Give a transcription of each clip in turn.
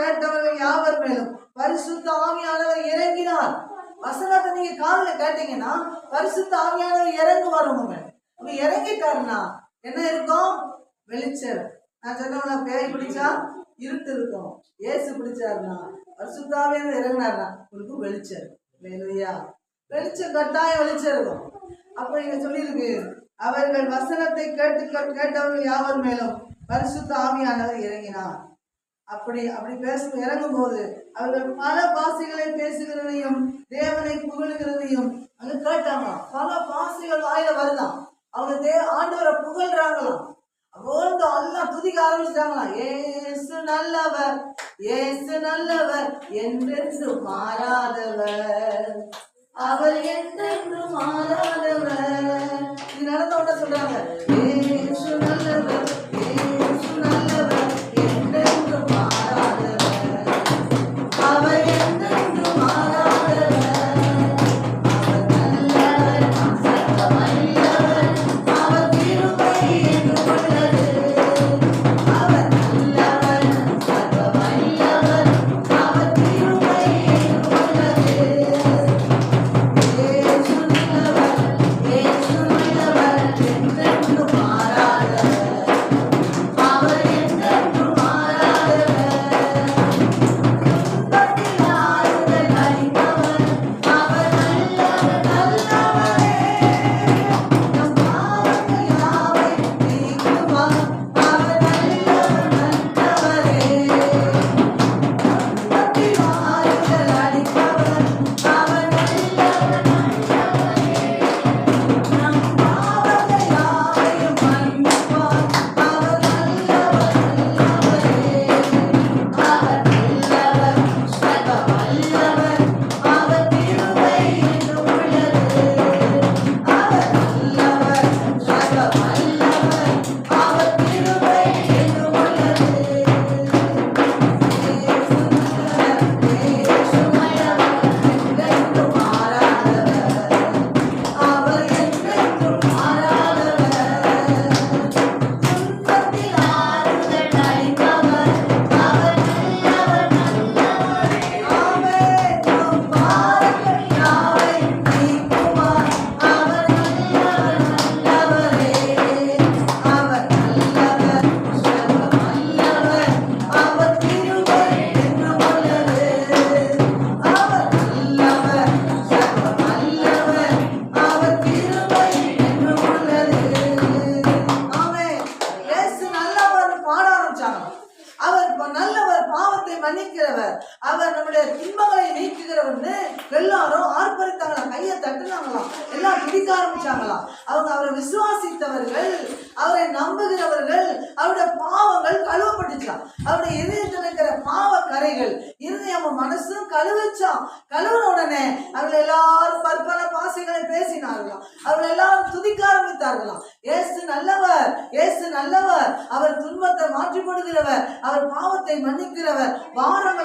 கேட்டவர்கள் யாவர் மேலும் பரிசுத்த ஆவியானவர் இறங்கினார். வசனத்தை நீங்க காதுல கேட்டீங்கன்னா பரிசுத்த ஆவியானவர் இறங்குவார். உங்க இறங்கிட்டாருன்னா என்ன இருக்கும்? வெளிச்சம். நான் சொன்ன பேய் பிடிச்சா இருட்டு இருக்கும். ஏசு பிடிச்சாருன்னா பரிசுத்த ஆவியானவர் இறங்கினாருன்னா உங்களுக்கு வெளிச்சம். இல்லையா? வெளிச்சம் கட்டாயம் வெளிச்சம் இருக்கும். அப்ப இங்க சொல்லியிருக்கு, அவர்கள் வசனத்தை கேட்டவர்கள் யாவர் மேலும் பரிசுத்த ஆவியானவர் இறங்கினார். அப்படி இறங்கும் போது அவர்கள் பல பாஷைகளை பேசுகிறதையும் தேவனை புகழ்கிறதையும் அங்க கேட்டாங்க. பல பாஷைகள் வாயில வருதான். அவங்க ஆண்டவரை புகழ்றாங்களாம். அப்போ எல்லாம் துதிக்க ஆரம்பிச்சிட்டாங்களாம். ஏசு நல்லவர், ஏசு நல்லவர், என்றென்று மாறாதவர், அவர் என்றென்று மாறாதவர். இது நடந்த உடனே சொல்றாங்க, ஏசு நல்லவர், ஏசு நல்லவர், என்றென்று மாறாதவர், அவர் என்றென்று மாறாதவர், அவர் நல்லவர், சர்வ வல்லவர், அவர் கிருபை என்று உள்ளது, அவர் நல்லவர், சர்வ வல்லவர், அவர் கிருபை என்று உள்ளது. மன்னிக்கிறவர், அவர் நம்முடைய துன்பங்களை நீக்குகிறவர்னு எல்லாரும் ஆர்ப்பரித்தாங்களாம், கையை தட்டுனாங்களாம், எல்லாம் பிடிக்க ஆரம்பிச்சாங்களாம். அவங்க அவரை விசுவாசித்தவர்கள், அவரை நம்புகிறவர்கள், அவருடைய பாவங்கள் கழுவப்பட்டுச்சான். அவருடைய இதயத்தில் இருக்கிற பாவ கரைகள் இருதயம் மனசும் கழுவிச்சான். கழுவின உடனே அவர்கள் எல்லாரும் பற்பல பாசைகளை பேசினார்களாம். அவர்கள் எல்லாரும் துதிக்க ஆரம்பித்தார்களாம். ஏசு நல்லவர், ஏசு நல்லவர், அவர் துன்பத்தை மாற்றி போடுகிறவர், அவர் பாவத்தை மன்னிக்கிறவர், பாரம்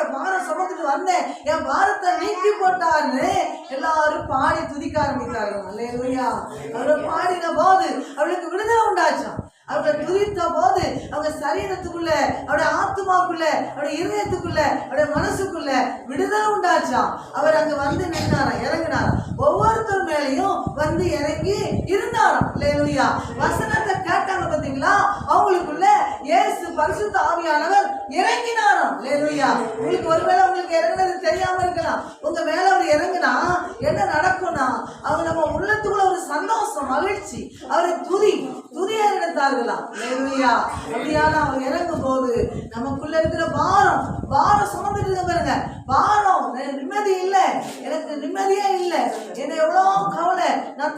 சுமந்துட்டு வந்தேன், என் பாரத்தை நீக்கி போட்டார்னு எல்லாரும் பாடி துதிக்க ஆரம்பித்தார்கள். அல்லேலூயா. அவர் பாடின போது அவளுக்கு விடுதலை உண்டாச்சான். அவரை துதித்த போது அவங்க சரீரத்துக்குள்ள, அவருடைய ஆத்மாக்குள்ள, அவருடைய இதயத்துக்குள்ள, அவருடைய மனசுக்குள்ள விடுதலை உண்டாச்சான். அவர் அங்க வந்து நின்றாராம், இறங்கினாராம். ஒவ்வொருத்தர் மேலையும் வந்து இறங்கி இருந்தாராம். அல்லேலூயா. வசனத்தை கேட்டாங்க பாத்தீங்களா, அவங்களுக்குள்ள இயேசு பரிசுத்த ஆவியானவர் இறங்கினாராம். அல்லேலூயா. உங்களுக்கு ஒருவேளை உங்களுக்கு இறங்கினது தெரியாம இருக்கலாம். உங்க மேல அவர் இறங்கினா என்ன நடக்கும்னா, அவங்க நம்ம உள்ளத்துக்குள்ள ஒரு சந்தோஷம், மகிழ்ச்சி, அவரை துதியா எடுத்தார்களாம். அப்படியான அவர் இறங்கும் போது நமக்குள்ள இருக்கிற பாரம் சுமந்துட்டு பாருங்க. பாரம், நிம்மதி இல்லை, எனக்கு நிம்மதியே இல்லை, என்ன எவ்வளவு கவலை, நான்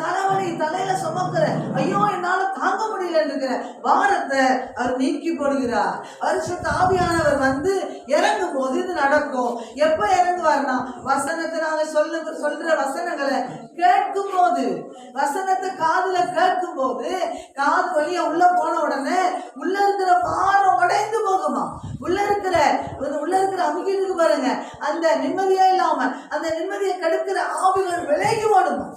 தலையில சுமக்கிறேன், ஐயோ என்னால தாங்க முடியல இருக்கிற பாரத்தை அவர் நீக்கி போடுகிறார். பரிசுத்த ஆவியானவர் வந்து இறங்கும் போது இது நடக்கும். எப்ப இறங்குவார்னா, வசனத்தை நாங்க சொல்ற வசனங்களை கேட்கும் போது, வசனத்தை காதுல கேட்கும் போது, காது வழியா உள்ள போன உடனே உள்ள இருக்கிற பாரம் உடைந்து போகுமா, உள்ள இருக்கிற அமுக்கிட்டு இருக்கு பாருங்க, அந்த நிம்மதியே இல்லாம அந்த நிம்மதியை கெடுக்கிற ஆவிகள் விலகி ஓடணும்.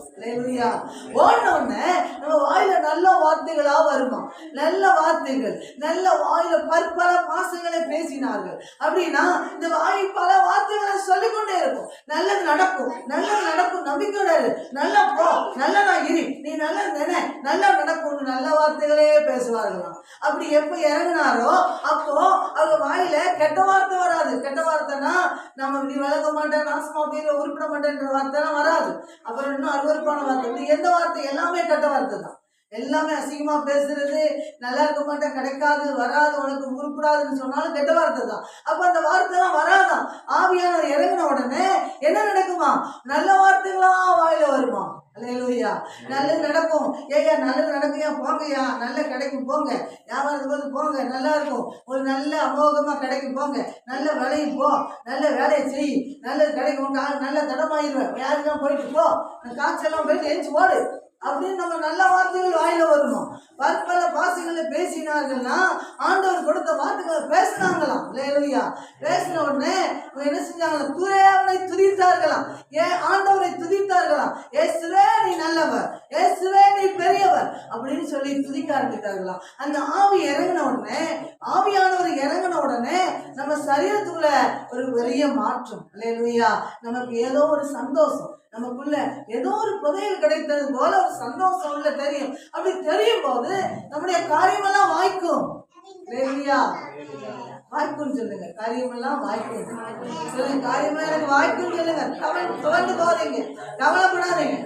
ஓடின உடனே நம்ம வாயில நல்ல வார்த்தைகளா வருமா, நல்ல வார்த்தைகள், நல்ல வாயில பற்பல பாசங்களை பேசினார்கள் அப்படின்னா இந்த வாய் பல வார்த்தைகளை சொல்லிக்கொண்டே இருக்கும். நல்லது நடக்கும், நல்லது நடக்கும், நம்பிக்கையோட நல்லா போ, நல்லதா இரு, நீ நல்லது நினை, நல்லா நடக்கும், நல்ல வார்த்தைகளே பேசுவார்களாம். அப்படி எப்ப இறங்கினாரோ அப்போ அவங்க வாயில கெட்ட வார்த்தை வராது. கெட்ட வார்த்தைனா நம்ம நீ விளக்க மாட்டேன், நாசமா போய் உருப்பிட மாட்டேன்ற வார்த்தைலாம் வராது. அப்புறம் இன்னும் அருவருப்பான வார்த்தை, எந்த வார்த்தை எல்லாமே கெட்ட வார்த்தை தான். எல்லாமே அசிங்கமா பேசுறது, நல்லா இருக்க மாட்டேன், கிடைக்காது, வராது, உனக்கு உருப்படாதுன்னு சொன்னாலும் கெட்ட வார்த்தை தான். அப்ப அந்த வார்த்தை எல்லாம் வராதான். ஆவியானவர் இறங்கின உடனே என்ன நடக்குமா, நல்ல வார்த்தைகளா வாயில வருமா. அல்லேலூயா. நல்லது நடக்கும், ஏயா நல்லது நடக்குயா, போங்கய்யா, நல்ல கிடைக்கும், போங்க வியாபாரத்துக்கு வந்து போங்க, நல்லா இருக்கும், ஒரு நல்ல அமோகமா கிடைக்கும், போங்க நல்ல வேலையும் போ, நல்ல வேலையை செய், நல்லது கிடைக்கும், நல்ல தடமாயிருவேன், யாருக்கெல்லாம் போயிட்டு போ, காய்ச்செல்லாம் போயிட்டு எழுச்சி ஓடு அப்படின்னு நம்ம நல்ல வார்த்தைகள் வாயில வரணும். பற்பல பாசங்களை பேசினார்கள்னா ஆண்டவர் கொடுத்த வார்த்தைகளை பேசினாங்களாம். அல்லேலூயா. பேசின உடனே என்ன செஞ்சாங்க, துறையாவனை துதித்தார்களாம். ஏன் ஆண்டவரை துதித்தார்களாம். இயேசுவே நீ நல்லவர், இயேசுவே நீ பெரியவர் அப்படின்னு சொல்லி துதிக்க ஆரம்பித்தார்களாம். அந்த ஆவி இறங்கின உடனே, ஆவியானவர் இறங்கின உடனே நம்ம சரீரத்துக்குள்ள ஒரு பெரிய மாற்றம். அல்லேலூயா. நமக்கு ஏதோ ஒரு சந்தோஷம், நமக்குள்ள ஏதோ ஒரு புதையல் கிடைத்தது போல ஒரு சந்தோஷம் உள்ள தெரியும். அப்படி தெரியும் போது நம்முடைய காரியமெல்லாம் வாய்க்கும். வாய்க்குன்னு சொல்லுங்க, காரியமெல்லாம் வாய்க்கும் சொல்லுங்க, காரியமெல்லாம் எனக்கு வாய்க்குன்னு சொல்லுங்க. துவண்டு போறீங்க, கவலைப்படாதீங்க.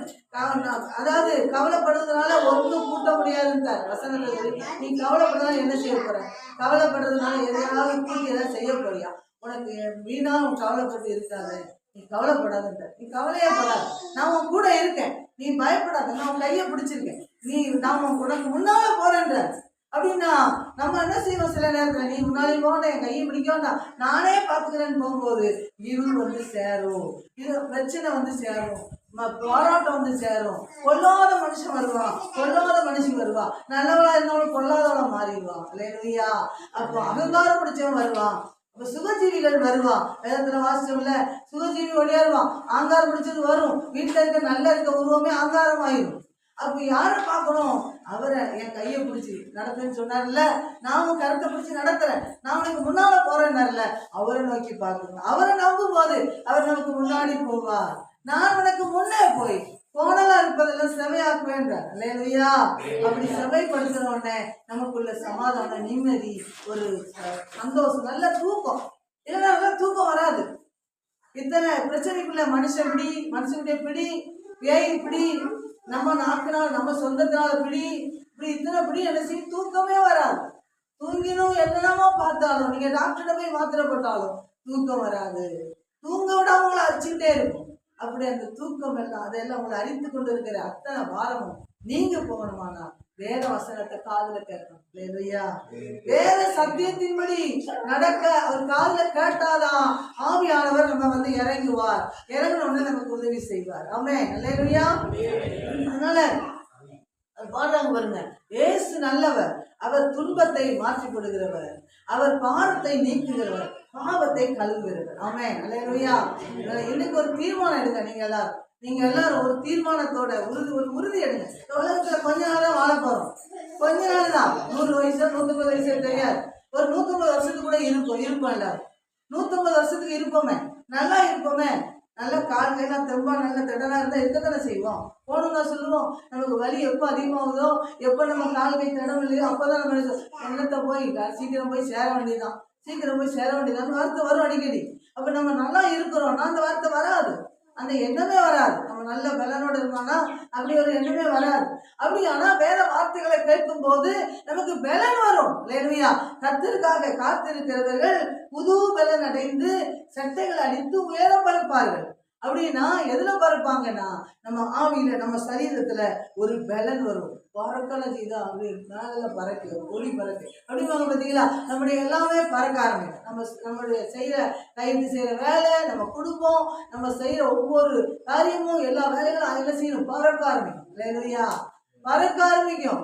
அதாவது கவலைப்படுறதுனால ஒன்றும் கூட்ட முடியாதுன்னு வசனங்கள். நீ கவலைப்படுறதுனால என்ன செய்ய போற, கவலைப்படுறதுனால எதையாவது கூட்டி எதாவது செய்ய போறியா, உனக்கு வீணா உன் கவலைப்பட்டு இருக்காது, நீ கவலைப்படாத, நீ கவலையே படாத, நான் உன் கூட இருக்கேன், நீ பயப்படாத, நான் உன் கையை பிடிச்சிருக்கேன், நீ நான் உனக்கு முன்னால போறேன்ற. அப்படின்னா நம்ம என்ன செய்வோம், சில நேரத்துல நீ முன்னாடி போன என் கையை பிடிக்கோண்டா நானே பாத்துக்கிறேன்னு போகும்போது இருள் வந்து சேரும், இது பிரச்சனை வந்து சேரும், போராட்டம் வந்து சேரும், கொல்லாத மனுஷன் வருவான், கொல்லாத மனுஷன் வருவா, நல்லவளா இருந்தாலும் கொல்லாதவளா மாறிடுவான். அல்லேலூயா. அப்போ அகங்காரம் பிடிச்சவன் வருவான், அப்ப சுகஜீவிகள் வருவான். வேதத்துல வாசிச்சோம்ல, சுகஜீவி ஒளியாருவான், ஆங்காரம் பிடிச்சது வரும், வீட்டுல இருக்க நல்ல இருக்க உருவமே ஆங்காரம் ஆயிரும். அப்ப யாரை பார்க்கணும், அவரை என் கையை பிடிச்சி நடத்துன்னு சொன்னார்ல, நானும் கருத்தை பிடிச்சி நடத்துறேன், நான் உனக்கு முன்னால போறேன்னார்ல, அவரை நோக்கி பார்க்கணும். அவரை நம்பும் போது அவர் நமக்கு முன்னாடி போவார். நான் உனக்கு முன்னே போய் கோணலா இருப்பதெல்லாம் செவையாக்குவேன்றார். அல்லேலூயா. அப்படி செவைப்படுத்துற உடனே நமக்குள்ள சமாதானம், நிம்மதி, ஒரு சந்தோஷம், நல்ல தூக்கம். இல்லைன்னா நல்ல தூக்கம் வராது. இத்தனை பிரச்சனைக்குள்ள மனுஷனுடைய பிடி, பேய் பிடி, நம்ம நாட்களால் நம்ம சொந்தத்தினால பிடி, இப்படி இத்தனை பிடி என்ன செய்யும், தூக்கமே வராது. தூங்கினும் என்னென்னமோ பார்த்தாலும், நீங்க டாக்டர்கிட்ட போய் மாத்திரை போட்டாலும் தூக்கம் வராது. தூங்க விடாம உங்களை அடிச்சுக்கிட்டே இருக்கும். அப்படி அந்த தூக்கம் எல்லாம் அதெல்லாம் உங்களை அறிந்து கொண்டு இருக்கிற அத்தனை வாரமும் நீங்க போகணுமானா வேத வசனத்தை காதுல கேட்கணும். இல்லையா, வேத சத்தியத்தின்படி நடக்க அவர் காதுல கேட்டாதான் ஆவியானவர் நம்ம வந்து இறங்குவார். இறங்கினோடனே நமக்கு உதவி செய்வார். ஆமென். அல்லேலூயா. அதனால பாடுறாங்க பாருங்க, இயேசு நல்லவர், அவர் துன்பத்தை மாற்றி கொடுக்கிறவர், அவர் பாரத்தை நீக்குகிறவர், பாவத்தை கழுவுகிறவர். ஆமென். அல்லேலூயா. இன்னைக்கு ஒரு தீர்மானம் எடுங்க. நீங்க எல்லாரும் ஒரு தீர்மானத்தோட ஒரு உறுதி எடுங்க. உலகத்துல கொஞ்ச நாள் தான் வாழ போறோம், கொஞ்ச நாள் தான். 100 வயசு 150 வயசு தெரியாது, ஒரு 150 வருஷத்துக்கு கூட இருப்போம் எல்லாரும். 150 வருஷத்துக்கு இருப்போமே, நல்லா இருப்போமே, நல்ல கால் கையெல்லாம் தெம்பா நல்ல திடனா இருந்தா இருக்கத்தானே செய்வோம். போகணுங்க சொல்லுவோம். நமக்கு வலி எப்போ அதிகமாகுதோ, எப்போ நம்ம கால் கை திடம் இல்லையோ அப்போதான் நம்ம எண்ணத்தை போய் சீக்கிரம் போய் சேர வேண்டியதான், சீக்கிரம் போய் சேர வேண்டியதான் வார்த்தை வரும் அடிக்கடி. அப்ப நம்ம நல்லா இருக்கிறோம்னா அந்த வார்த்தை வராது, அந்த எண்ணமே வராது. நம்ம நல்ல பலனோடு இருக்கோம்னா அப்படி ஒரு எண்ணமே வராது. அப்படி ஆனா வேத வார்த்தைகளை கேட்கும் போது நமக்கு பலன் வரும். இல்லையா, கர்த்தருக்காக காத்திருக்கிறவர்கள் புது பலன் அடைந்து சட்டைகளை அடித்து உயரம் பறப்பார்கள். அப்படின்னா எதுல பறப்பாங்கன்னா நம்ம ஆவியில, நம்ம சரீரத்துல ஒரு பலன் வரும். பறக்கலை செய்தா அப்படி மேல பறக்க, ஒளி பறக்க அப்படிம்பாங்க பார்த்தீங்களா. நம்முடைய எல்லாமே பறக்க ஆரம்பிக்கும். நம்மளுடைய கைது செய்யற வேலை, நம்ம குடும்பம், நம்ம செய்யற ஒவ்வொரு காரியமும், எல்லா வேலைகளும் அதில் செய்யணும், பறக்க ஆரம்பிக்கும். இல்லையா, பறக்க ஆரம்பிக்கும்.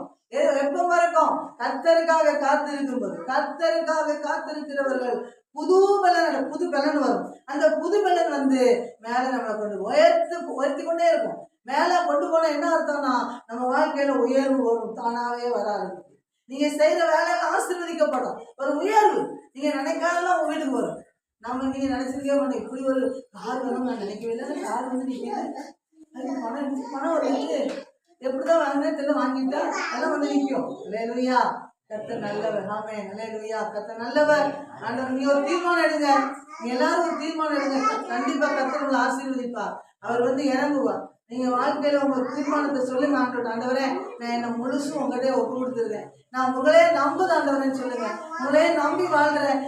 எப்ப பறக்கும், கர்த்தருக்காக காத்திருக்கும் போது. கர்த்தருக்காக காத்திருக்கிறவர்கள் புது பலன் வரும். அந்த புது பலன் வந்து மேல நம்மளை கொண்டு உயர்த்தி கொண்டே இருக்கும். மேல கொண்டு போனா என்ன அர்த்தம்னா நம்ம வாழ்க்கையில உயர்வு வரும், தானாவே வர ஆரம்பிக்கும். நீங்க செய்யற வேலையெல்லாம் ஆசீர்வதிக்கப்படும். ஒரு உயர்வு நீங்க நினைக்காதெல்லாம் உங்க வீட்டுக்கு வரும். நீங்க நினைச்சிருக்கே மாட்டேன், இப்படி ஒரு கார் வரும் நான் நினைக்கவே இல்லை. கார் வந்து நிற்கிறேன், பணம் வந்துட்டு எப்படிதான் வாங்கினே தெரியல, வாங்கிட்டா அதெல்லாம் வந்து நிற்கும். அல்லேலூயா, கர்த்தர் நல்லவர். ஆமே, அல்லேலூயா, கர்த்தர் நல்லவர். ஆண்டவர், நீ ஒரு தீர்மானம் எடுங்க, நீங்க எல்லாரும் ஒரு தீர்மானம் எடுங்க. கண்டிப்பா கர்த்தர் உங்களை ஆசீர்வதிப்பார். அவர் வந்து இறங்குவார். நீங்க வாழ்க்கையில உங்க தீர்மானத்தை சொல்லுங்க. ஆண்டவரே, நான் என்ன முழுசும் உங்கள்கிட்ட ஒப்பு கொடுத்துருக்கேன். நான் உங்களே நம்புது ஆண்டவரேன்னு சொல்லுங்க. உங்களே நம்பி வாழ்றேன்.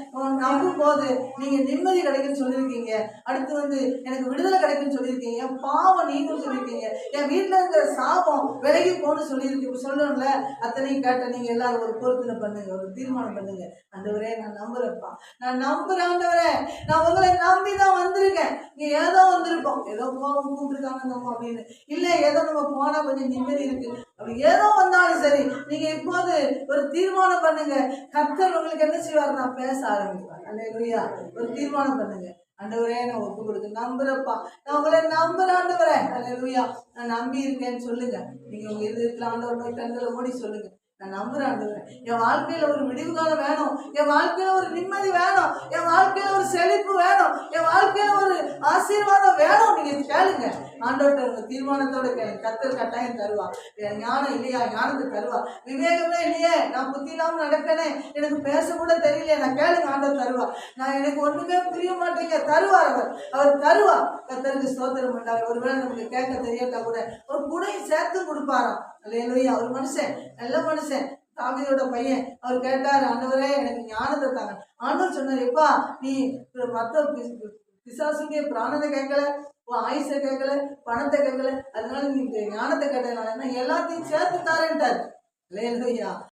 நம்பும் போது நீங்க நிம்மதி கிடைக்குன்னு சொல்லியிருக்கீங்க. அடுத்து வந்து எனக்கு விடுதலை கிடைக்குன்னு சொல்லியிருக்கீங்க. என் பாவம் நீங்களும் சொல்லியிருக்கீங்க. என் வீட்டுல இருக்கிற சாபம் விலகி போன்னு சொல்லியிருக்கீங்க. சொல்லணும்ல, அத்தனையும் கேட்ட நீங்க எல்லாரும் ஒரு பொருத்தனை பண்ணுங்க, ஒரு தீர்மானம் பண்ணுங்க. ஆண்டவரே, நான் நம்புறேன்ப்பா, நான் நம்புறேன் ஆண்டவரே, நான் உங்களை நம்பிதான் வந்திருக்கேன். நீங்க ஏதோ வந்திருப்போம், ஏதோ போவோம் கூப்பிட்டுருக்காங்க நம்ம அப்படின்னு இல்ல, ஏதோ நம்ம போனா கொஞ்சம் நிம்மதி இருக்கு அப்படி ஏதோ வந்தாலும் சரி, நீங்க இப்போது ஒரு தீர்மானம் பண்ணுங்க. கர்த்தர் உங்களுக்கு என்ன செய்வார்? நான் பேச ஆரம்பிப்பார். அல்லேலூயா, ஒரு தீர்மானம் பண்ணுங்க. ஆண்டவரே, நான் ஒப்பு கொடுத்து நம்புறப்பா, நான் உங்களை நம்புறேன் ஆண்டவரே. அல்லேலூயா, நான் நம்பி இருக்கேன்னு சொல்லுங்க. நீங்க உங்க இதயத்துல ஆண்டவர் போய் கண்களை மூடி சொல்லுங்க, நான் நம்புறேன் ஆண்டவரே, என் வாழ்க்கையில ஒரு விடிவு காலம் வேணும், என் வாழ்க்கையில ஒரு நிம்மதி வேணும், என் வாழ்க்கையில ஒரு செழிப்பு வேணும், என் வாழ்க்கையில ஒரு ஆசீர்வாதம் வேணும். நீங்க கேளுங்க, ஆண்டவர்கிட்ட உங்க தீர்மானத்தோட கேளுங்க. கர்த்தர் கட்டாயம் தருவா. ஞானம் இல்லையா? ஞானத்தை தருவா. விவேகமே இல்லையே, நான் புத்தி இல்லாம நடக்கனே, எனக்கு பேச கூட தெரியலையே, நான் கேளுங்க, ஆண்டவர் தருவா. நான் எனக்கு ஒண்ணுமே புரிய மாட்டேங்க, தருவார். அவர் தருவார். கர்த்தருக்கு ஸ்தோத்திரம் பண்ணார். ஒருவேளை நமக்கு கேட்க தெரியாட்டா கூட ஒரு குடையும் சேர்த்து கொடுப்பாராம். அல்லேலூயா, ஒரு மனுஷன், நல்ல மனுஷன், தாவீதோட பையன், அவர் கேட்டாரு, ஆண்டவரே எனக்கு ஞானத்தை தாங்க. ஆண்டவர் சொன்னார், எப்பா நீ மற்ற பிசாசுடைய பிராணத்தை கேட்கல, ஆயுசை கேட்கல, பணத்தை கேட்கல, அதனால நீ ஞானத்தை கேட்டதுனால எல்லாத்தையும் சேர்த்து தாரேன்ட்டார். அல்லேலூயா.